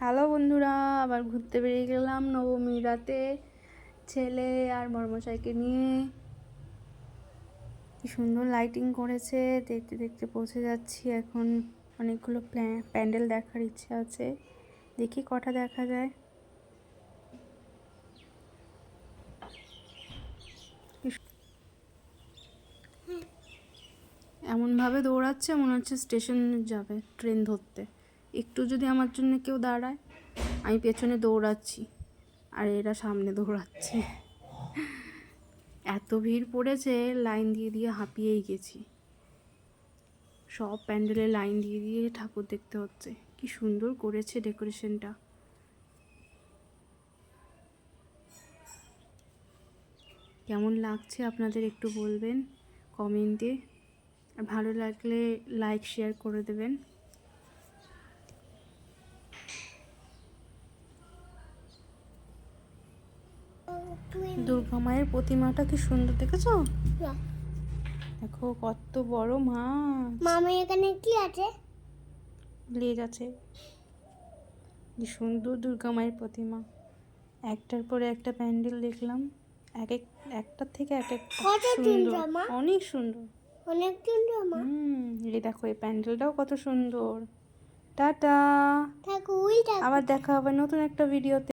Hello বন্ধুরা, আবার ঘুরতে বেরিয়ে গেলাম নবমী রাতে ছেলে আর বড়মশাইকে নিয়ে। কি সুন্দর লাইটিং করেছে, দেখতে দেখতে পৌঁছে যাচ্ছি। এখন অনেকগুলো প্যান্ডেল দেখার ইচ্ছা আছে, দেখি কটা দেখা যায়। এমনভাবে দৌড়াচ্ছে মনে হচ্ছে স্টেশন যাবে ট্রেন ধরতে। একটু যদি আমার জন্য কেউ দাঁড়ায়, আমি পেছনে দৌড়াচ্ছি আর এরা সামনে দৌড়াচ্ছে। এত ভিড় পড়েছে, লাইন দিয়ে দিয়ে হাঁপিয়েই গেছি। সব প্যান্ডেলে লাইন দিয়ে দিয়ে ঠাকুর দেখতে হচ্ছে। কি সুন্দর করেছে ডেকোরেশনটা। কেমন লাগছে আপনাদের একটু বলবেন কমেন্টে। আর ভালো লাগলে লাইক শেয়ার করে দেবেন। দুর্গা মায়ের প্রতিমাটা কি সুন্দর, দেখেছো? দেখো কত বড় মাছ। মামা এখানে কি আছে? লেজ আছে। কি সুন্দর দুর্গা মায়ের প্রতিমা। একটার পরে একটা প্যান্ডেল দেখলাম, একটার থেকে এক একটা সুন্দর, অনেক সুন্দর, অনেক সুন্দর মা। এই দেখো এই প্যান্ডেলটাও কত সুন্দর। টাটা, থাকো ওই আবার দেখা হবে নতুন একটা ভিডিওতে।